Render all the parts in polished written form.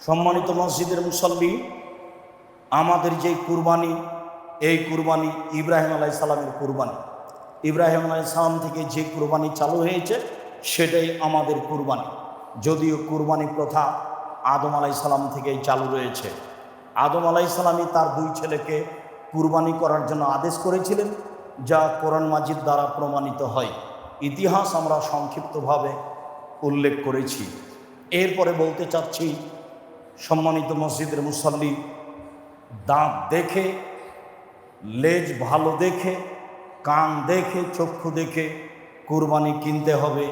সম্মানিত মসজিদের মুসল্লি, আমাদের যে কুরবানি, এই কুরবানি ইব্রাহিম আলাইহিস সালামের কুরবানি। ইব্রাহিম আলাইহিস সালাম থেকে যে কুরবানি চালু হয়েছে সেটাই আমাদের কুরবানি। যদিও কুরবানি প্রথা আদম আলাইহিস সালাম থেকেই চালু রয়েছে। আদম আলাইহিস সালামই তার দুই ছেলেকে কুরবানি করার জন্য আদেশ করেছিলেন, যা কোরআন মাজিদ দ্বারা প্রমাণিত হয়। ইতিহাস আমরা সংক্ষিপ্তভাবে উল্লেখ করেছি। এরপরে বলতে চাচ্ছি, সম্মানিত মসজিদের মুসল্লি, দাঁত দেখে, লেজ ভালো দেখে, কান দেখে, চক্ষু দেখে কুরবানি কিনতে হবে।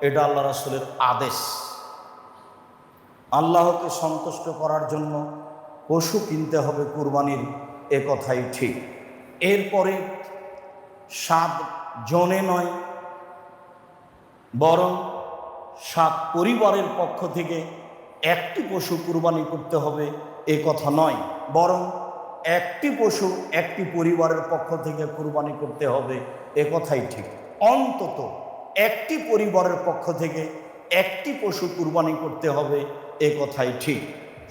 এটা আল্লাহ রাসূলের আদেশ। আল্লাহকে সন্তুষ্ট করার জন্য পশু কিনতে হবে কুরবানির, এ কথাই ঠিক। এরপরে 7 জনে নয়, বরং 7 পরিবারের পক্ষ থেকে একটি পশু কুরবানি করতে হবে, এ কথা নয়, বরং একটি পশু একটি পরিবারের পক্ষ থেকে কুরবানি করতে হবে, এ কথাই ঠিক। অন্তত একটি পরিবারের পক্ষ থেকে একটি পশু কুরবানি করতে হবে, এ কথাই ঠিক।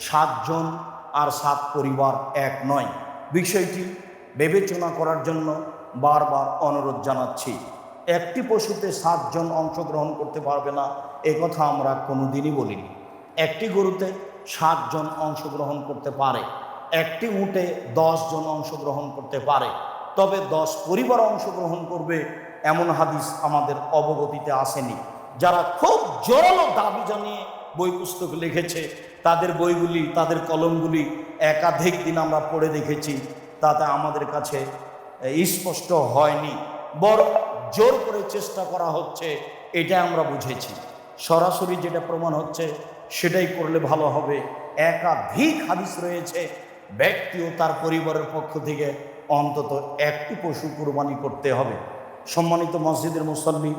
7 জন আর 7 পরিবার এক নয়। বিষয়টি বিবেচনা করার জন্য বারবার অনুরোধ জানাচ্ছি। একটি পশুতে 7 জন অংশগ্রহণ করতে পারবে না, এ কথা আমরা কোনোদিনই বলিনি। একটি গরুতে 7 জন অংশগ্রহণ করতে পারে, একটি উটে 10 জন অংশগ্রহণ করতে পারে, তবে 10 পরিবার অংশগ্রহণ করবে এমন হাদিস আমাদের অবগতিতে আসেনি। যারা খুব জোরালো দাবি জানিয়ে বই পুস্তক লিখেছে, তাদের বইগুলি, তাদের কলমগুলি একাধিক দিন আমরা পড়ে দেখেছি, তাতে আমাদের কাছে স্পষ্ট হয়নি, বরং জোর করে চেষ্টা করা হচ্ছে, এটা আমরা বুঝেছি। সরাসরি যেটা প্রমাণ হচ্ছে সেটাই করলে ভালো হবে। একাধিক হাদিস রয়েছে, ব্যক্তি ও তার পরিবারের পক্ষ থেকে অন্তত একটি পশু কুরবানি করতে হবে। সম্মানিত মসজিদের মুসল্লি,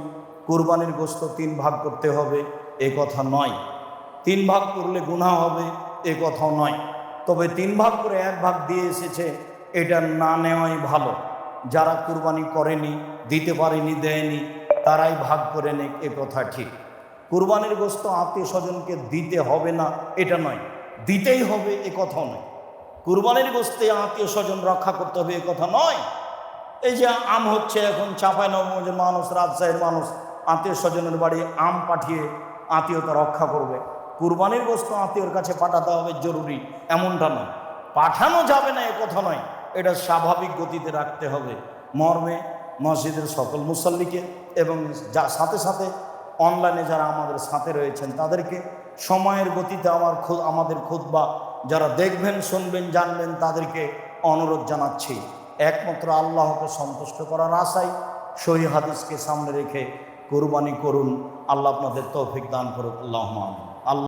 কুরবানির গোশত 3 ভাগ করতে হবে, এ কথা নয়। 3 ভাগ করলে গুনাহ হবে, এ কথাও নয়। তবে 3 ভাগ করে 1 ভাগ দিয়ে এসেছে, এটা না নেওয়াই ভালো। যারা কুরবানি করেনি, দিতে পারেনি, দেয়নি, তারাই ভাগ করে নেয়, এ কথা ঠিক। কুরবানির গোশত আত্মীয় স্বজনকে দিতে হবে না, এটা নয়, দিতেই হবে, এ কথাও নয়। কুরবানির গোশতে আত্মীয় স্বজন রক্ষা করতে হবে, এ কথা নয়। এই যে আম হচ্ছে এখন, চাঁপাইনবাবগঞ্জের মানুষ, রাজশাহীর মানুষ আত্মীয় স্বজনের বাড়ি আম পাঠিয়ে আত্মীয়তা রক্ষা করবে। কুরবানির গোশত আত্মীয়র কাছে পাঠাতে হবে জরুরি, এমনটা নয়। পাঠানো যাবে না, এ কথা নয়, এটা স্বাভাবিক গতিতে রাখতে হবে। মর্মে মসজিদের সকল মুসল্লিকে এবং সাথে সাথে অনলাইনে যারা আমাদের সাথে রয়েছেন তাদেরকে সময়ের গতিতে আমাদের খুতবা যারা দেখবেন, শুনবেন, জানবেন, তাদেরকে অনুরোধ জানাচ্ছি, একমাত্র আল্লাহকে সন্তুষ্ট করার আশায় সহিহ হাদিসকে সামনে রেখে কুরবানি করুন। আল্লাহ আপনাদের তৌফিক দান করুক। আল্লাহুম্মা আমিন।